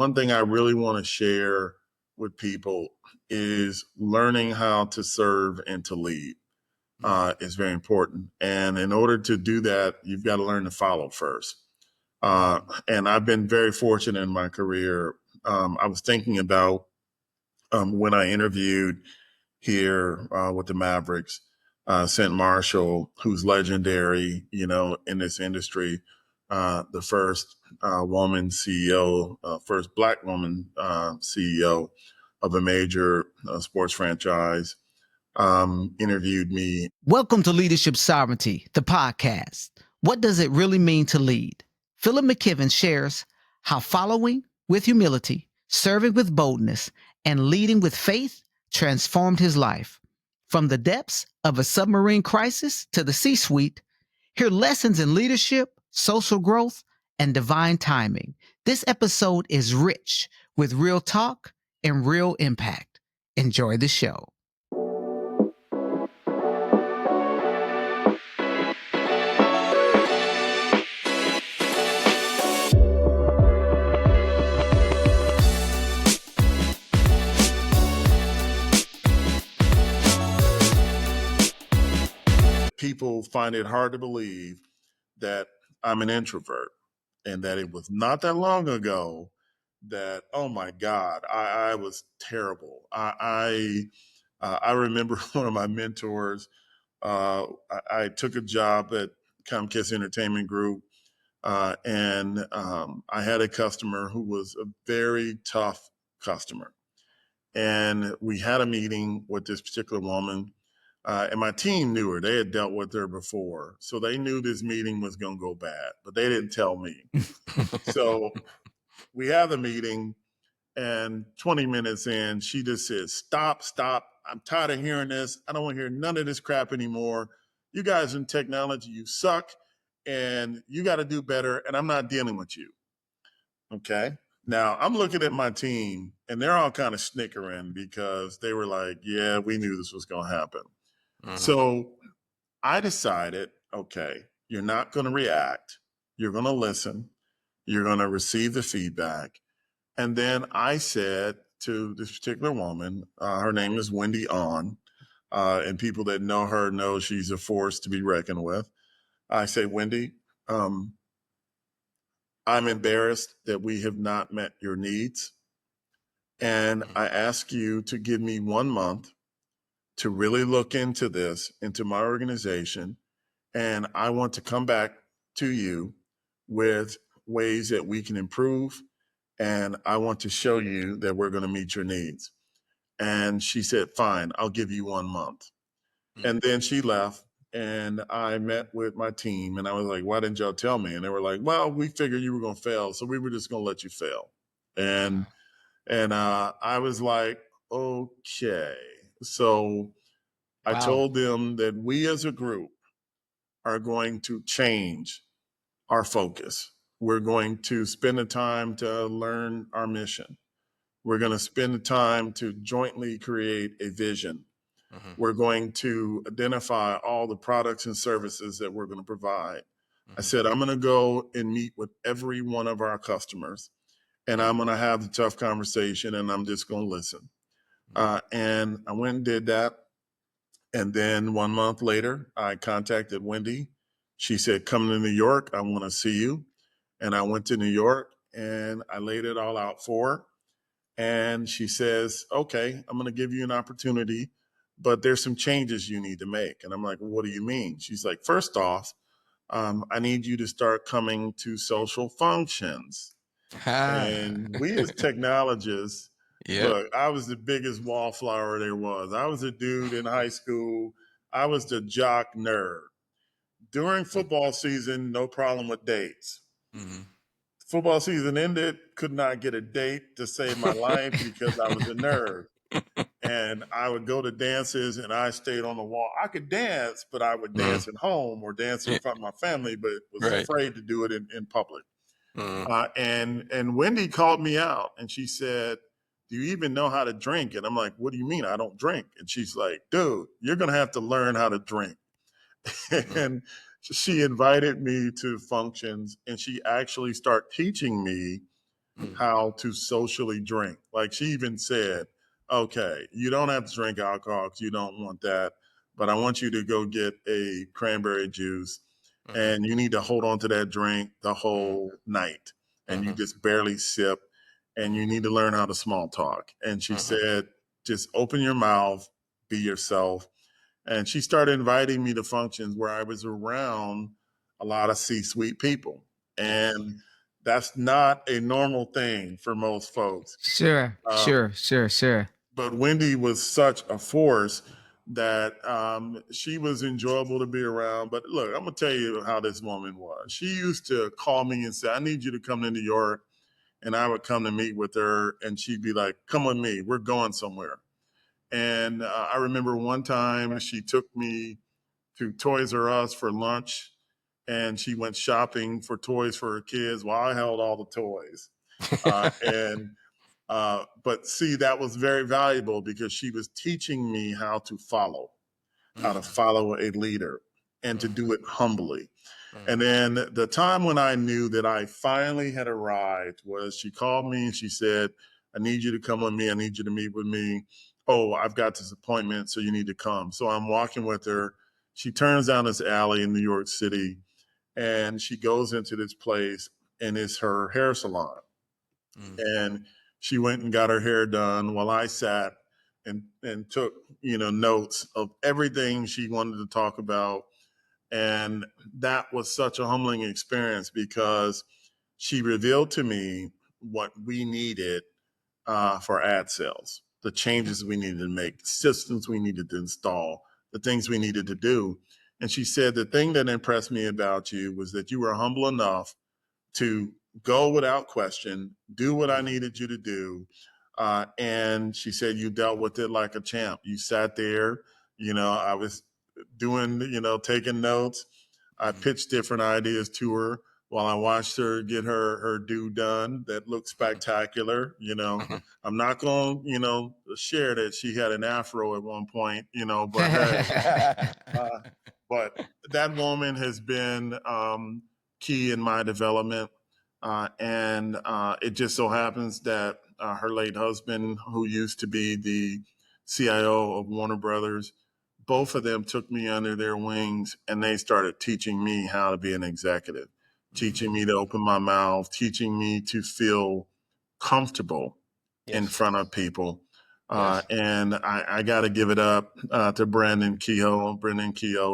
One thing I really want to share with people is learning how to serve and to lead is very important. And in order to do that, you've got to learn to follow first. And I've been very fortunate in my career. I was thinking about when I interviewed here with the Mavericks, St. Marshall, who's legendary, in this industry, the first woman CEO, first Black woman CEO of a major sports franchise, interviewed me. Welcome to Leadership Sovereignty, the podcast. What does it really mean to lead? Philip McKiven shares how following with humility, serving with boldness, and leading with faith transformed his life. From the depths of a submarine crisis to the C-suite, hear lessons in leadership, social growth, and divine timing. This episode is rich with real talk and real impact. Enjoy the show. People find it hard to believe that I'm an introvert and that it was not that long ago that, oh my God, I was terrible. I remember one of my mentors, I took a job at Comcast Entertainment Group, and I had a customer who was a very tough customer. And we had a meeting with this particular woman, and my team knew her. They had dealt with her before. So they knew this meeting was going to go bad, but they didn't tell me. So we have the meeting, and 20 minutes in, she just says, stop. I'm tired of hearing this. I don't want to hear none of this crap anymore. You guys in technology, you suck, and you got to do better, and I'm not dealing with you. Okay. Now I'm looking at my team, and they're all kind of snickering because they were like, yeah, we knew this was going to happen. Mm-hmm. So I decided, okay, you're not going to react. You're going to listen. You're going to receive the feedback. And then I said to this particular woman, her name is Wendy On, and people that know her know she's a force to be reckoned with. I say, Wendy, I'm embarrassed that we have not met your needs. And I ask you to give me 1 month to really look into this, into my organization. And I want to come back to you with ways that we can improve. And I want to show you that we're going to meet your needs. And she said, fine, I'll give you 1 month. And then she left, and I met with my team, and I was like, why didn't y'all tell me? And they were like, well, we figured you were going to fail, so we were just going to let you fail. And I was like, okay. So I told them that we as a group are going to change our focus. We're going to spend the time to learn our mission. We're going to spend the time to jointly create a vision. Mm-hmm. We're going to identify all the products and services that we're going to provide. Mm-hmm. I said, I'm going to go and meet with every one of our customers, and I'm going to have the tough conversation, and I'm just going to listen. And I went and did that. And then 1 month later, I contacted Wendy. She said, come to New York. I want to see you. And I went to New York, and I laid it all out for her. And she says, okay, I'm going to give you an opportunity, but there's some changes you need to make. And I'm like, well, what do you mean? She's like, first off, I need you to start coming to social functions. And we as technologists, look, I was the biggest wallflower there was. I was a dude in high school. I was the jock nerd. During football season, no problem with dates. Mm-hmm. Football season ended, could not get a date to save my life because I was a nerd. And I would go to dances, and I stayed on the wall. I could dance, but I would dance at home or dance in front of my family, but was afraid to do it in public. And Wendy called me out, and she said, do you even know how to drink? And I'm like, what do you mean I don't drink? And she's like, dude, you're going to have to learn how to drink. And she invited me to functions, and she actually started teaching me how to socially drink. Like she even said, okay, you don't have to drink alcohol because you don't want that, but I want you to go get a cranberry juice and you need to hold on to that drink the whole night and you just barely sip and you need to learn how to small talk. And she said, just open your mouth, be yourself. And she started inviting me to functions where I was around a lot of C-suite people. And that's not a normal thing for most folks. Sure, sure. But Wendy was such a force that she was enjoyable to be around. But look, I'm going to tell you how this woman was. She used to call me and say, I need you to come to New York. And I would come to meet with her and she'd be like, come with me, we're going somewhere. And I remember one time she took me to Toys R Us for lunch and she went shopping for toys for her kids while I held all the toys. But see, that was very valuable because she was teaching me how to follow a leader and to do it humbly. And then the time when I knew that I finally had arrived was she called me and she said, I need you to come with me. I need you to meet with me. Oh, I've got this appointment, so you need to come. So I'm walking with her. She turns down this alley in New York City and she goes into this place and it's her hair salon. And she went and got her hair done while I sat and took, notes of everything she wanted to talk about. And that was such a humbling experience because she revealed to me what we needed for ad sales, the changes we needed to make, the systems we needed to install, the things we needed to do. And she said, the thing that impressed me about you was that you were humble enough to go without question, do what I needed you to do. And she said, you dealt with it like a champ. You sat there, I was doing, taking notes. I pitched different ideas to her while I watched her get her do done that looked spectacular. I'm not going to, share that she had an afro at one point, but that woman has been key in my development. And it just so happens that her late husband, who used to be the CIO of Warner Brothers, both of them took me under their wings and they started teaching me how to be an executive, teaching me to open my mouth, teaching me to feel comfortable in front of people. And I got to give it up to Brendan Kehoe,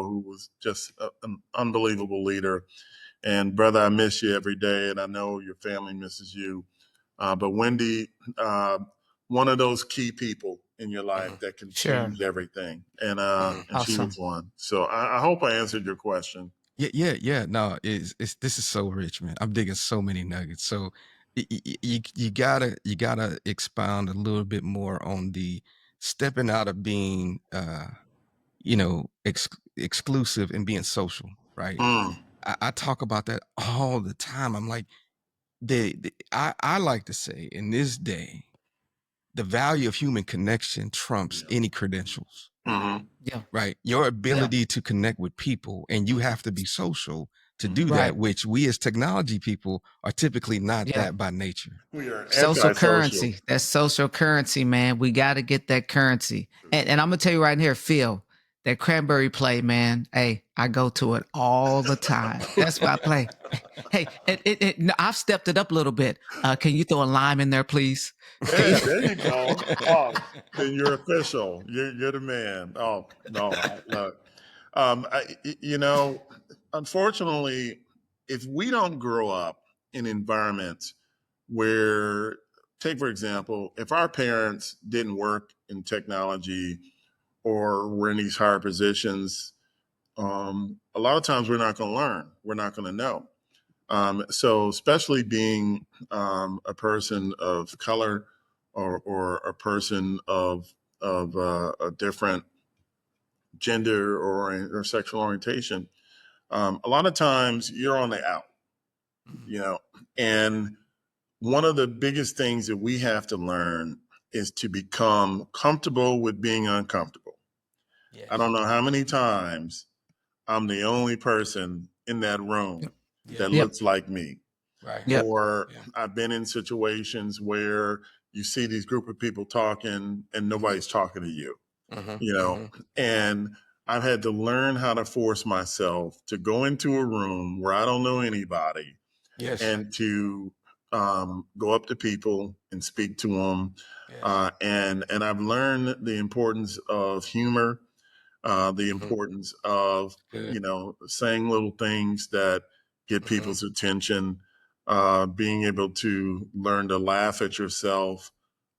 who was just an unbelievable leader. And brother, I miss you every day, and I know your family misses you. But Wendy, one of those key people in your life that can change everything, and she was one. So I hope I answered your question. Yeah. No, this is so rich, man. I'm digging so many nuggets. So you gotta expound a little bit more on the stepping out of being exclusive and being social, right? I talk about that all the time. I'm like, I like to say in this day, the value of human connection trumps any credentials. Right. Your ability to connect with people, and you have to be social to do that, which we as technology people are typically not that by nature. We are social antisocial. currency. That's social currency, man. We got to get that currency. And I'm going to tell you right here, Phil, that cranberry play, man. Hey, I go to it all the time. That's my play. Hey, I've stepped it up a little bit. Can you throw a lime in there, please? Yeah, there you go. Oh, then you're official. You're the man. Oh no, look. Unfortunately, if we don't grow up in environments where, take for example, if our parents didn't work in technology or were in these higher positions, a lot of times we're not going to learn. We're not going to know. So especially being a person of color or a person of a different gender or sexual orientation, a lot of times you're on the out, and one of the biggest things that we have to learn is to become comfortable with being uncomfortable. I don't know how many times I'm the only person in that room that looks like me. Right. Yep. Or Yeah. I've been in situations where you see these group of people talking and nobody's talking to you, you know, and I've had to learn how to force myself to go into a room where I don't know anybody Yes. and to go up to people and speak to them. Yes. And I've learned the importance of humor, the importance of, Good. you know, saying little things that get people's attention, being able to learn to laugh at yourself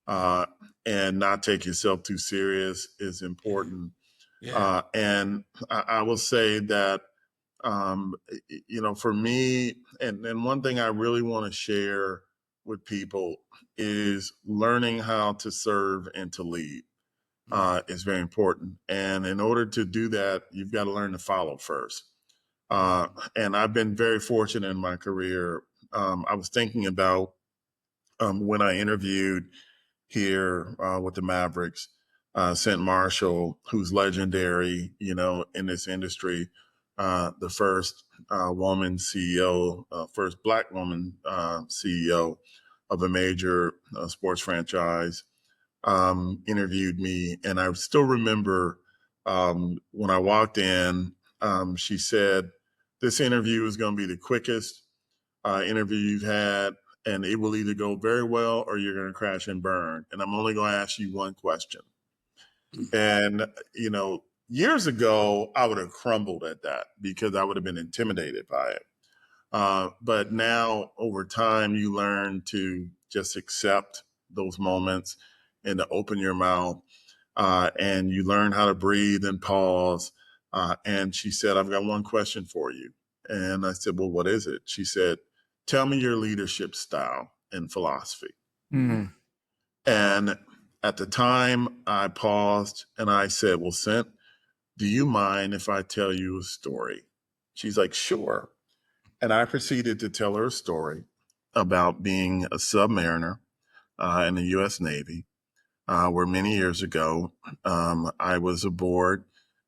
and not take yourself too serious is important. Yeah. And I will say that, you know, for me, and one thing I really want to share with people is learning how to serve and to lead is very important. And in order to do that, you've got to learn to follow first. And I've been very fortunate in my career. I was thinking about when I interviewed here with the Mavericks, St. Marshall, who's legendary, you know, in this industry, the first woman CEO, first Black woman CEO of a major sports franchise, interviewed me. And I still remember when I walked in, she said, "This interview is going to be the quickest interview you've had, and it will either go very well or you're going to crash and burn. And I'm only going to ask you one question." And, you know, years ago, I would have crumbled at that because I would have been intimidated by it. But now, over time, you learn to just accept those moments and to open your mouth. And you learn how to breathe and pause. And she said, "I've got one question for you." And I said, "Well, what is it?" She said, "Tell me your leadership style and philosophy." Mm. And at the time, I paused and I said, "Well, Sent, do you mind if I tell you a story?" She's like, "Sure." And I proceeded to tell her a story about being a submariner in the U.S. Navy, where many years ago I was aboard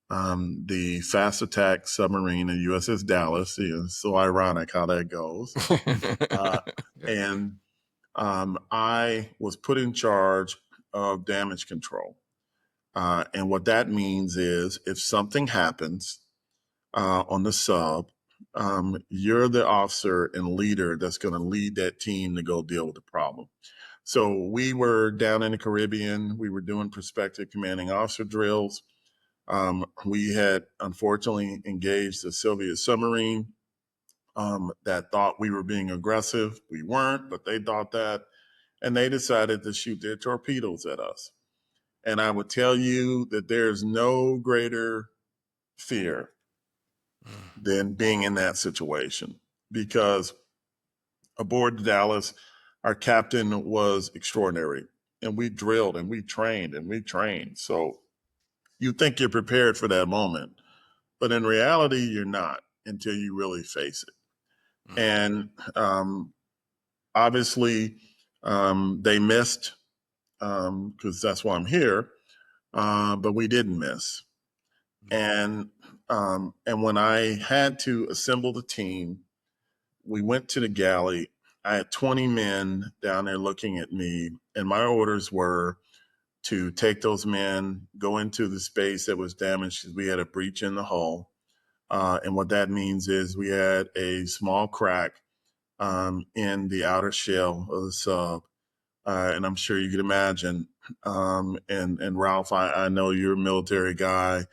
the fast attack submarine, the USS Dallas. You know, so ironic how that goes. And I was put in charge of damage control. And what that means is if something happens on the sub, you're the officer and leader that's going to lead that team to go deal with the problem. So we were down in the Caribbean. We were doing prospective commanding officer drills. We had unfortunately engaged a Soviet submarine that thought we were being aggressive. We weren't, but they thought that. And they decided to shoot their torpedoes at us. And I would tell you that there's no greater fear than being in that situation because aboard the Dallas, our captain was extraordinary. And we drilled and we trained and we trained. So you think you're prepared for that moment, but in reality, you're not until you really face it. And obviously, they missed because that's why I'm here, but we didn't miss. And when I had to assemble the team, we went to the galley. I had 20 men down there looking at me, and my orders were to take those men, go into the space that was damaged because we had a breach in the hull. And what that means is we had a small crack in the outer shell of the sub. And I'm sure you could imagine. And Ralph, I know you're a military guy.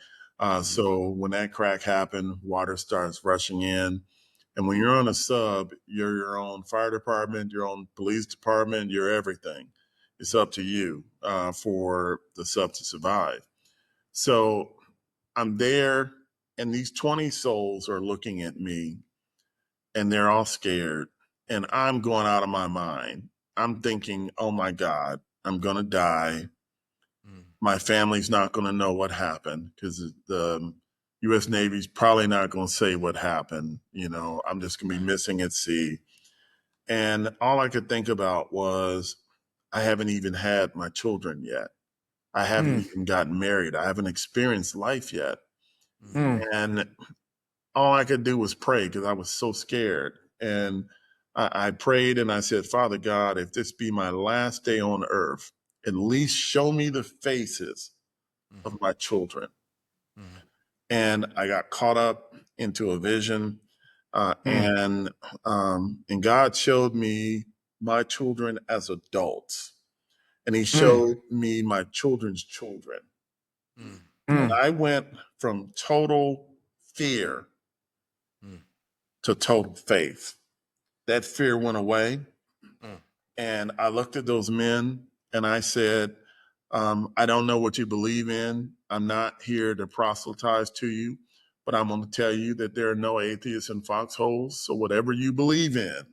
So when that crack happened, water starts rushing in. And when you're on a sub, you're your own fire department, your own police department, you're everything. It's up to you for the sub to survive. So I'm there, and these 20 souls are looking at me, and they're all scared. And I'm going out of my mind. I'm thinking, oh my God, I'm going to die. My family's not going to know what happened because the U.S. Navy's probably not going to say what happened. You know, I'm just going to be missing at sea. And all I could think about was, I haven't even had my children yet. I haven't even gotten married. I haven't experienced life yet. And all I could do was pray because I was so scared. And I prayed and I said, Father God, if this be my last day on earth, at least show me the faces of my children. And I got caught up into a vision, and God showed me my children as adults, and He showed me my children's children. And I went from total fear to total faith. That fear went away, and I looked at those men and I said, I don't know what you believe in. I'm not here to proselytize to you, but I'm going to tell you that there are no atheists in foxholes. So whatever you believe in,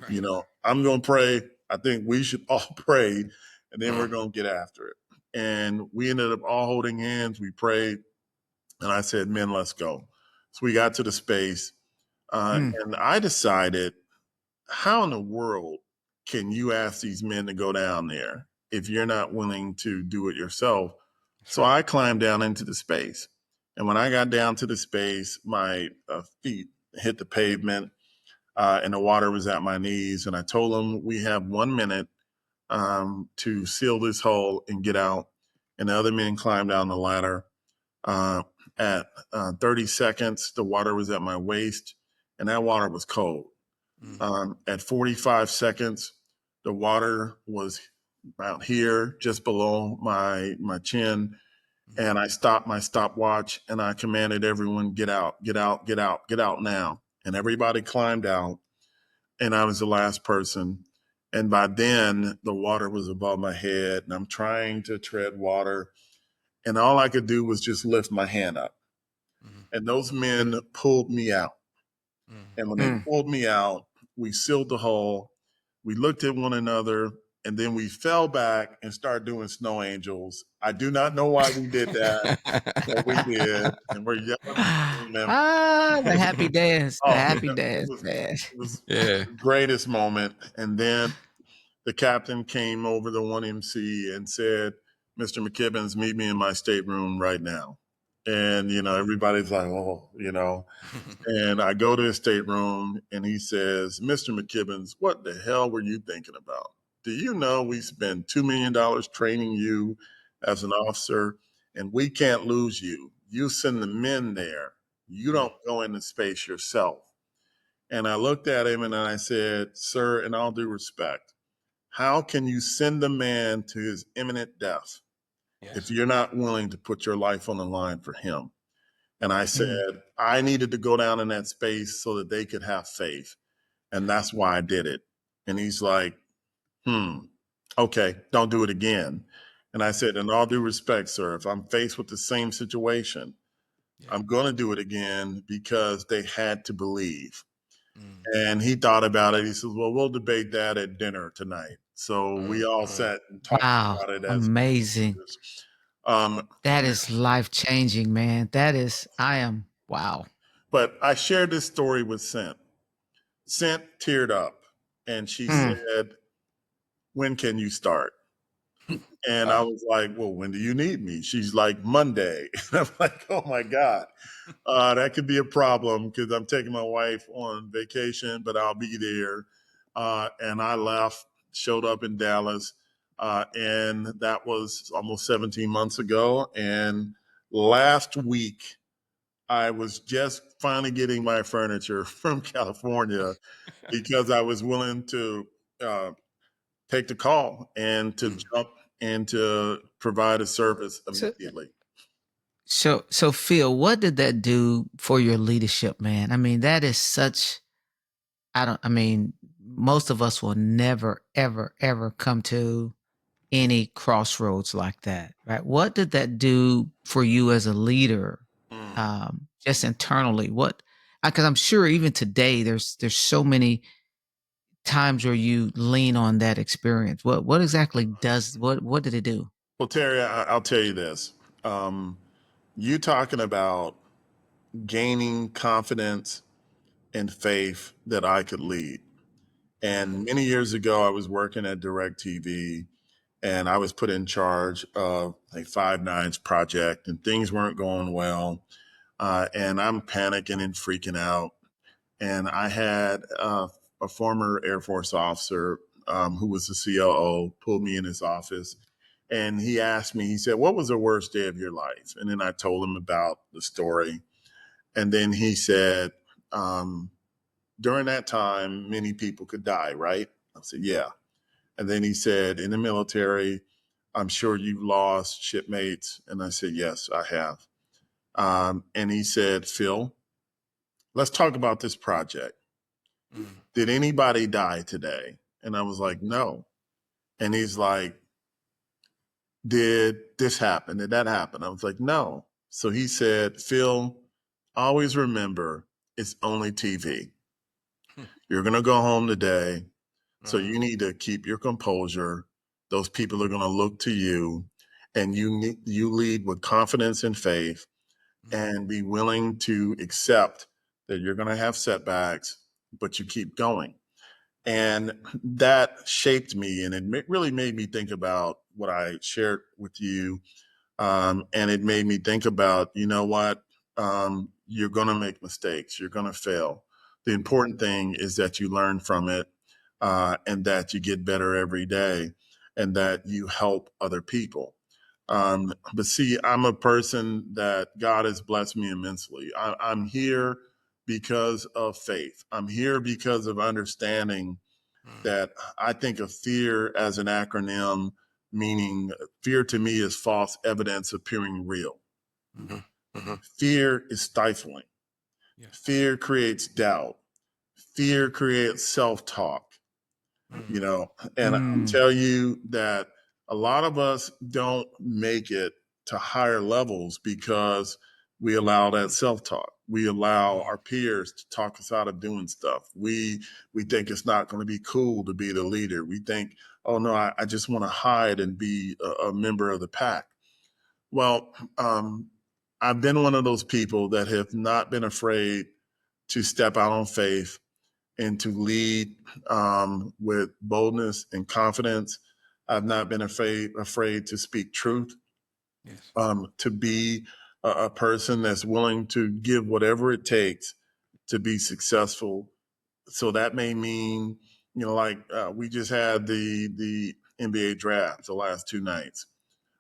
you know, I'm going to pray. I think we should all pray, and then we're going to get after it. And we ended up all holding hands. We prayed, and I said, men, let's go. So we got to the space, and I decided, how in the world can you ask these men to go down there if you're not willing to do it yourself? So I climbed down into the space. And when I got down to the space, my feet hit the pavement, and the water was at my knees. And I told them, we have 1 minute to seal this hole and get out. And the other men climbed down the ladder. At 30 seconds, the water was at my waist, and that water was cold. At 45 seconds, the water was about here, just below my chin. And I stopped my stopwatch and I commanded everyone, get out, get out, get out, get out now. And everybody climbed out, and I was the last person. And by then, the water was above my head, and I'm trying to tread water. And all I could do was just lift my hand up. And those men pulled me out. And when they pulled me out, we sealed the hole. We looked at one another, and then we fell back and started doing snow angels. I do not know why we did that, but we did. And we're yelling. The happy dance. The Oh, happy man, dance, man. it was Yeah. the greatest moment. And then the captain came over the 1MC and said, Mr. McKibbins, meet me in my stateroom right now. And, you know, everybody's like, oh, you know. And I go to his stateroom, and he says, Mr. McKibbins, what the hell were you thinking about? Do you know we spent $2 million training you as an officer, and we can't lose you? You send the men there. You don't go into space yourself. And I looked at him and I said, sir, in all due respect, how can you send a man to his imminent death if you're not willing to put your life on the line for him? And I said, I needed to go down in that space so that they could have faith. And that's why I did it. And he's like, okay, don't do it again. And I said, in all due respect, sir, if I'm faced with the same situation, I'm going to do it again because they had to believe. And he thought about it. He says, well, we'll debate that at dinner tonight. So we all sat and talked about it. As amazing. That is life-changing, man. Wow. But I shared this story with Sent. Sent teared up, and she said, when can you start? And I was like, well, when do you need me? She's like, Monday. And I'm like, oh my God, that could be a problem because I'm taking my wife on vacation, but I'll be there. And I left, showed up in Dallas, and that was almost 17 months ago. And last week, I was just finally getting my furniture from California because I was willing to take the call and to jump and to provide a service immediately. So Phil, what did that do for your leadership, man? I mean, that is such, most of us will never, ever, ever come to any crossroads like that, right? What did that do for you as a leader, just internally? Because I'm sure even today, there's so many times where you lean on that experience. What exactly what did it do? Well, Terry, I'll tell you this. You talking about gaining confidence and faith that I could lead. And many years ago, I was working at DirecTV, and I was put in charge of a Five Nines project, and things weren't going well. And I'm panicking and freaking out. And I had a former Air Force officer who was the COO, pulled me in his office, and he asked me, he said, "What was the worst day of your life?" And then I told him about the story. And then he said, during that time, many people could die, right? I said, yeah. And then he said, in the military, I'm sure you've lost shipmates. And I said, yes, I have. And he said, Phil, let's talk about this project. Did anybody die today? And I was like, no. And he's like, did this happen? Did that happen? I was like, no. So he said, Phil, always remember it's only TV. You're going to go home today. So you need to keep your composure. Those people are going to look to you, and you lead with confidence and faith, and be willing to accept that you're going to have setbacks, but you keep going. And that shaped me, and it really made me think about what I shared with you. And it made me think about, you know what, you're going to make mistakes. You're going to fail. The important thing is that you learn from it, and that you get better every day, and that you help other people. But see, I'm a person that God has blessed me immensely. I'm here because of faith. I'm here because of understanding that I think of fear as an acronym, meaning fear to me is false evidence appearing real. Fear is stifling. Fear creates doubt. Fear creates self-talk. You know, and I'll tell you that a lot of us don't make it to higher levels because we allow that self-talk. We allow our peers to talk us out of doing stuff. We think it's not going to be cool to be the leader. We think, oh no, I just want to hide and be a member of the pack. Well, I've been one of those people that have not been afraid to step out on faith and to lead with boldness and confidence. I've not been afraid to speak truth, to be a person that's willing to give whatever it takes to be successful. So that may mean, you know, like we just had the NBA draft the last 2 nights,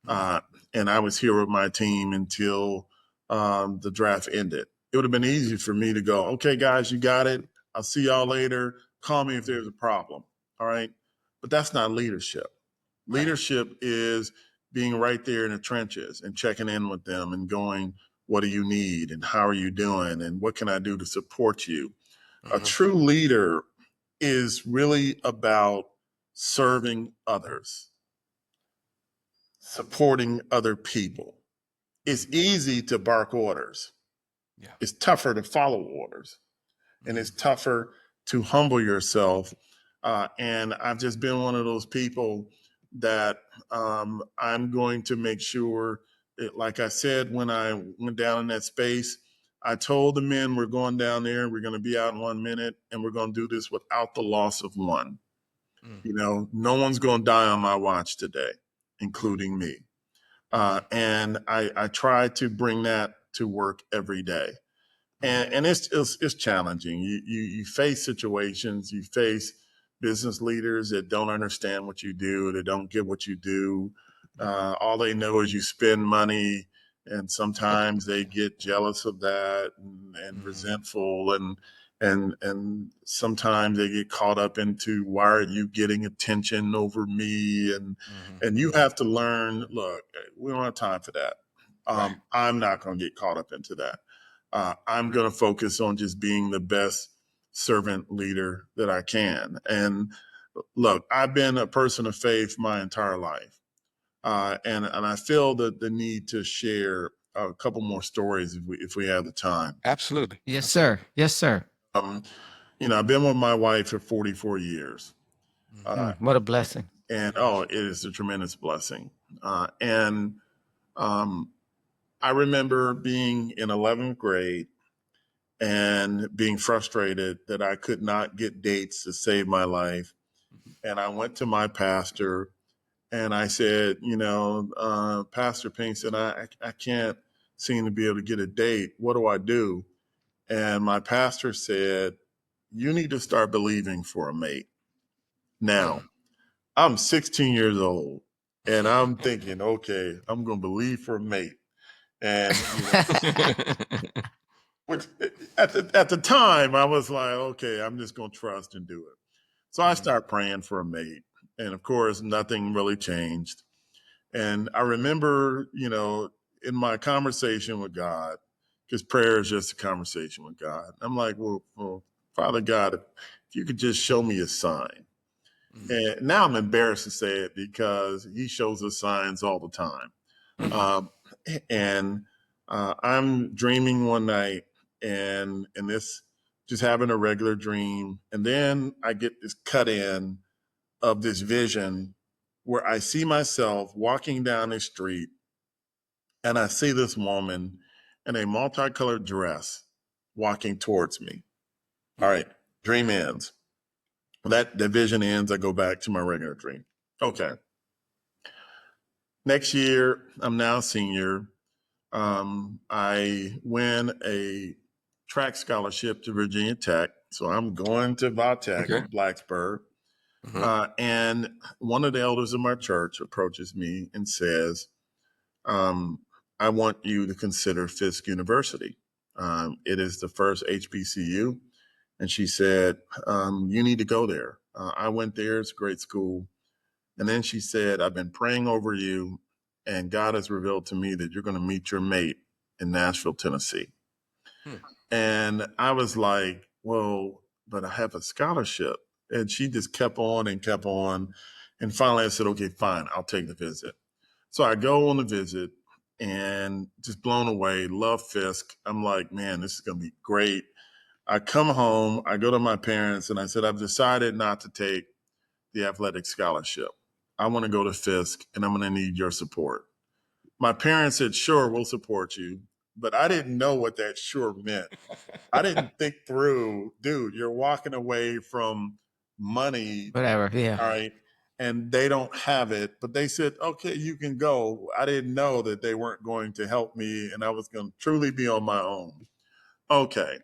and I was here with my team until the draft ended. It would have been easy for me to go, okay, guys, you got it. I'll see y'all later. Call me if there's a problem. All right. But that's not leadership. Leadership is being right there in the trenches and checking in with them and going, what do you need? And how are you doing? And what can I do to support you? A true leader is really about serving others, supporting other people. It's easy to bark orders. It's tougher to follow orders, and it's tougher to humble yourself. And I've just been one of those people that I'm going to make sure, like I said, when I went down in that space, I told the men we're going down there, we're going to be out in 1 minute, and we're going to do this without the loss of one. You know, no one's going to die on my watch today, including me. And I try to bring that to work every day. And it's challenging. You face situations, you face business leaders that don't understand what you do, they don't get what you do. All they know is you spend money, and sometimes they get jealous of that and resentful, and sometimes they get caught up into, why are you getting attention over me? And you have to learn, look, we don't have time for that. I'm not going to get caught up into that. I'm going to focus on just being the best servant leader that I can. And look, I've been a person of faith my entire life. And I feel the need to share a couple more stories if we have the time. Absolutely. Yes, sir. Yes, sir. You know, I've been with my wife for 44 years. What a blessing. And oh, it is a tremendous blessing. And I remember being in 11th grade and being frustrated that I could not get dates to save my life. And I went to my pastor and I said, you know, Pastor Pink said, I can't seem to be able to get a date. What do I do? And my pastor said, you need to start believing for a mate. Now, I'm 16 years old and I'm thinking, okay, I'm going to believe for a mate. And which at the time I was like, okay, I'm just going to trust and do it. So I start praying for a mate. And of course, nothing really changed. And I remember, in my conversation with God, because prayer is just a conversation with God. I'm like, well, Father God, if you could just show me a sign. And now I'm embarrassed to say it because he shows us signs all the time. And I'm dreaming one night and this just having a regular dream. And then I get this cut in of this vision where I see myself walking down the street and I see this woman in a multicolored dress walking towards me. All right, dream ends. That the vision ends, I go back to my regular dream. Okay. Next year, I'm now a senior. I win a track scholarship to Virginia Tech. So I'm going to Vatech in Blacksburg. And one of the elders of my church approaches me and says, I want you to consider Fisk University. It is the first HBCU. And she said, you need to go there. I went there. It's a great school. And then she said, I've been praying over you, and God has revealed to me that you're going to meet your mate in Nashville, Tennessee. And I was like, well, but I have a scholarship. And she just kept on and kept on. And finally I said, okay, fine, I'll take the visit. So I go on the visit and just blown away, love Fisk. I'm like, man, this is going to be great. I come home, I go to my parents and I said, I've decided not to take the athletic scholarship. I want to go to Fisk and I'm going to need your support. My parents said, sure, we'll support you. But I didn't know what that sure meant. I didn't think through, dude, you're walking away from money. Whatever. Yeah. All right. And they don't have it, but they said, okay, you can go. I didn't know that they weren't going to help me and I was going to truly be on my own. Okay.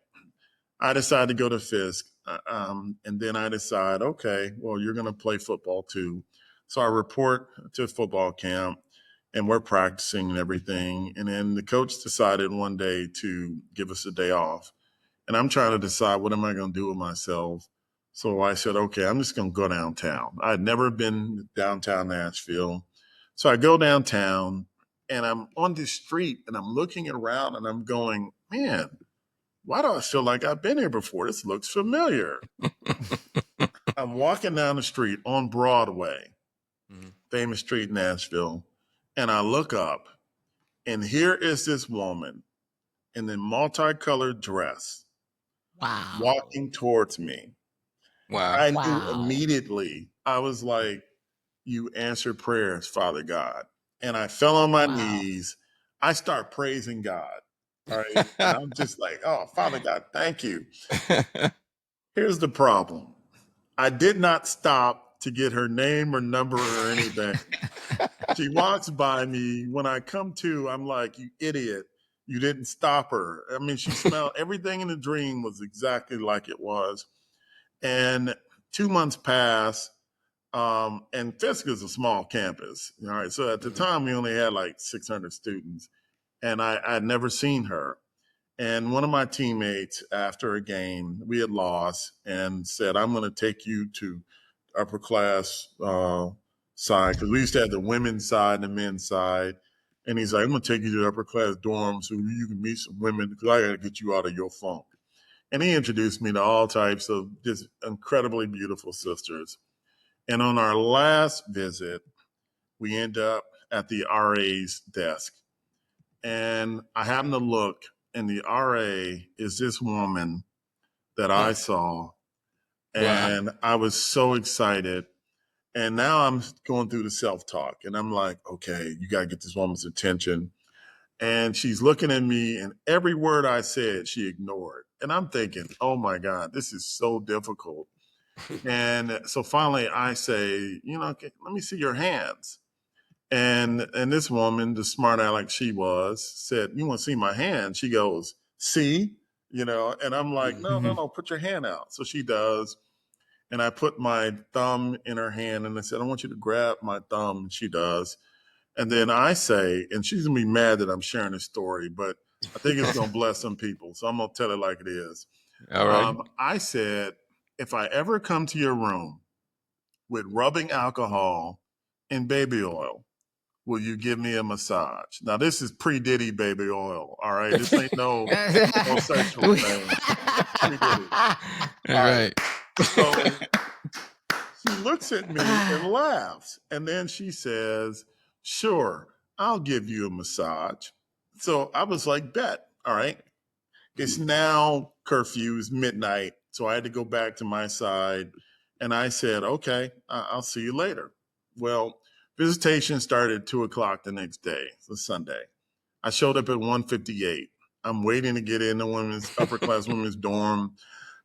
I decided to go to Fisk. And then I decide, okay, well, you're going to play football too. So I report to football camp and we're practicing and everything. And then the coach decided one day to give us a day off. And I'm trying to decide what am I going to do with myself. So I said, okay, I'm just going to go downtown. I'd never been downtown Nashville. So I go downtown and I'm on the street and I'm looking around and I'm going, man, why do I feel like I've been here before? This looks familiar. I'm walking down the street on Broadway, famous street in Nashville, and I look up, and here is this woman in a multicolored dress walking towards me. Wow. I knew immediately, I was like, you answered prayers, Father God. And I fell on my knees. I start praising God. All right. And I'm just like, oh, Father God, thank you. Here's the problem. I did not stop to get her name or number or anything. She walks by me. When I come to, I'm like, you idiot. You didn't stop her. I mean, she smelled everything in the dream was exactly like it was. And 2 months pass. And Fisk is a small campus. All right. So at the time, we only had like 600 students. And I'd never seen her. And one of my teammates, after a game, we had lost, and said, I'm going to take you to upper class side, because we used to have the women's side and the men's side. And he's like, I'm going to take you to the upper class dorm so you can meet some women, because I got to get you out of your funk. And he introduced me to all types of just incredibly beautiful sisters. And on our last visit, we end up at the RA's desk. And I happen to look, and the RA is this woman that I saw. And I was so excited. And now I'm going through the self-talk. And I'm like, okay, you got to get this woman's attention. And she's looking at me, and every word I said, she ignored. And I'm thinking, oh my God, this is so difficult. And so finally I say, okay, let me see your hands. And this woman, the smart aleck she was, said, you want to see my hand? She goes, see, and I'm like, no, Mm-hmm. no, put your hand out. So she does. And I put my thumb in her hand and I said, I want you to grab my thumb. And she does. And then I say, and she's going to be mad that I'm sharing this story, but I think it's going to bless some people. So I'm going to tell it like it is. All right. I said, if I ever come to your room with rubbing alcohol and baby oil, will you give me a massage? Now, this is pre-Diddy baby oil, all right? This ain't no sexual thing. Pre-Diddy. All right. right. So she looks at me and laughs. And then she says, sure, I'll give you a massage. So I was like, bet. All right. It's now curfew, it's midnight. So I had to go back to my side. And I said, okay, I'll see you later. Well, visitation started at 2:00 the next day. It's Sunday. I showed up at 1:58. I'm waiting to get in the upper class women's dorm.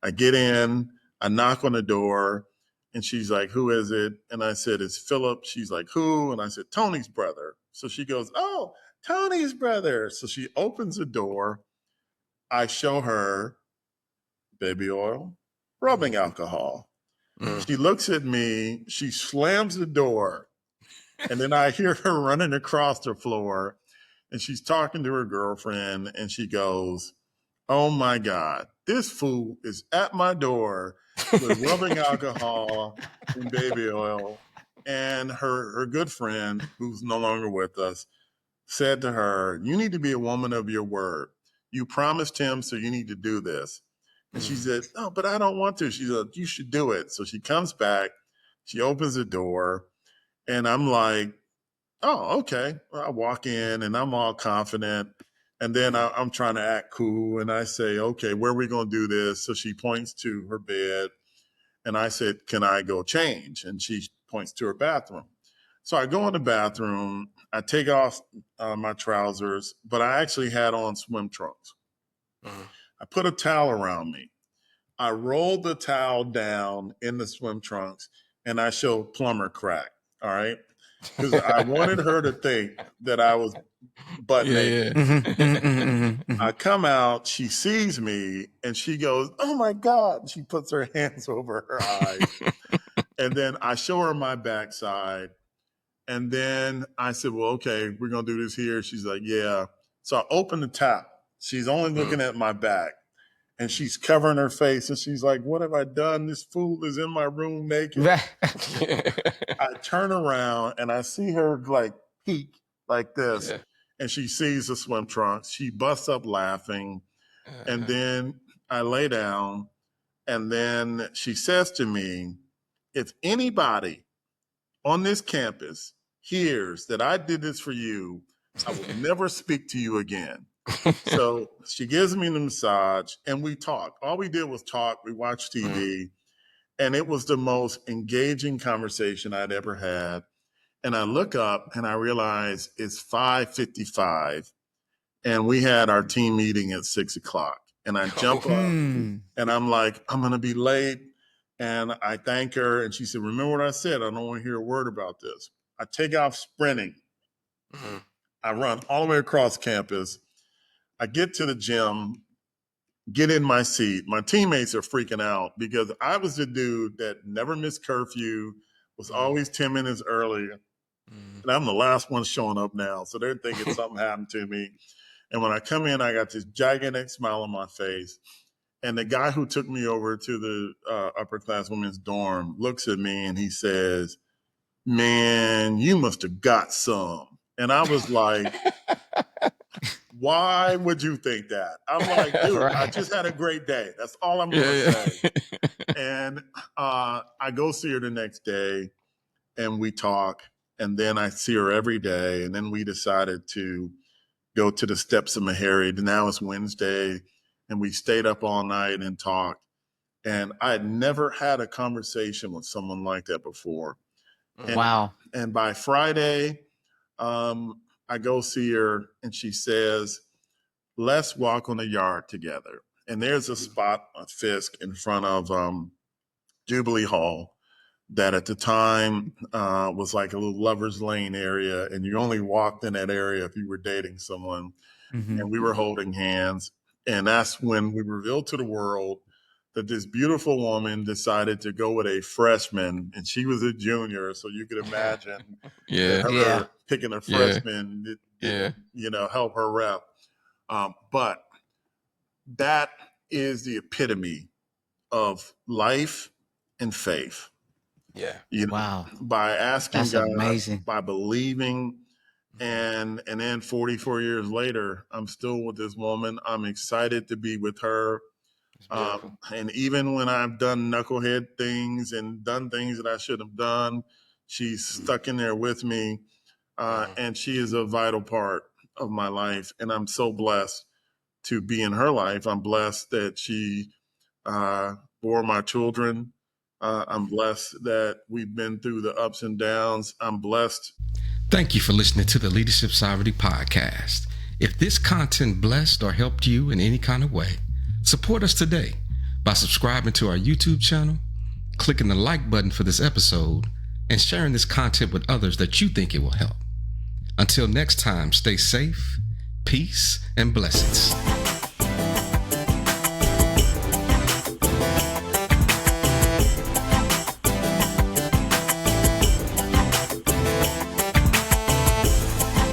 I get in, I knock on the door, and she's like, who is it? And I said, it's Philip. She's like, who? And I said, Tony's brother. So she goes, oh, Tony's brother. So she opens the door. I show her baby oil, rubbing alcohol. She looks at me, she slams the door, and then I hear her running across the floor, and she's talking to her girlfriend, and she goes, oh my God, this fool is at my door with rubbing alcohol and baby oil. And her good friend, who's no longer with us, said to her, you need to be a woman of your word. You promised him, so you need to do this. And she said, no, but I don't want to. She said, you should do it. So she comes back, she opens the door, and I'm like, oh, okay. I walk in and I'm all confident. And then I'm trying to act cool. And I say, okay, where are we going to do this? So she points to her bed. And I said, can I go change? And she points to her bathroom. So I go in the bathroom. I take off my trousers, but I actually had on swim trunks. I put a towel around me. I rolled the towel down in the swim trunks and I showed plumber crack. All right. Because I wanted her to think that I was butt naked. I come out, she sees me, and she goes, oh my God. She puts her hands over her eyes. And then I show her my backside. And then I said, well, okay, we're going to do this here. She's like, yeah. So I open the towel. She's only looking at my back. And she's covering her face. And she's like, what have I done? This fool is in my room naked. I turn around and I see her like peek like this. And she sees the swim trunks. She busts up laughing. And then I lay down. And then she says to me, if anybody on this campus hears that I did this for you, I will never speak to you again. So she gives me the massage and we talk. All we did was talk. We watched TV. And it was the most engaging conversation I'd ever had. And I look up and I realize it's 5:55 and we had our team meeting at 6:00. And I jump up and I'm like, I'm going to be late. And I thank her. And she said, remember what I said? I don't want to hear a word about this. I take off sprinting. I run all the way across campus. I get to the gym, get in my seat. My teammates are freaking out because I was the dude that never missed curfew, was always 10 minutes early. And I'm the last one showing up now. So they're thinking something happened to me. And when I come in, I got this gigantic smile on my face. And the guy who took me over to the upper class women's dorm looks at me and he says, man, you must have got some. And I was like, why would you think that? I'm like, dude, I just had a great day. That's all I'm going to say. And I go see her the next day and we talk. And then I see her every day. And then we decided to go to the steps of Meharry. Now it's Wednesday. And we stayed up all night and talked. And I had never had a conversation with someone like that before. And, wow. And by Friday, I go see her and she says, let's walk on the yard together. And there's a spot, a Fisk, in front of Jubilee Hall that at the time was like a little lover's lane area. And you only walked in that area if you were dating someone. And we were holding hands. And that's when we revealed to the world that this beautiful woman decided to go with a freshman, and she was a junior. So you could imagine Yeah. her Yeah. picking a Yeah. freshman Yeah. didn't, help her rep. But that is the epitome of life and faith. Yeah. Wow. By asking That's God, amazing. by believing, and then 44 years later, I'm still with this woman. I'm excited to be with her. It's beautiful. And even when I've done knucklehead things and done things that I should have done, she's stuck in there with me. And she is a vital part of my life. And I'm so blessed to be in her life. I'm blessed that she bore my children. I'm blessed that we've been through the ups and downs. I'm blessed. Thank you for listening to the Leadership Sovereignty Podcast. If this content blessed or helped you in any kind of way, support us today by subscribing to our YouTube channel, clicking the like button for this episode, and sharing this content with others that you think it will help. Until next time, stay safe, peace, and blessings.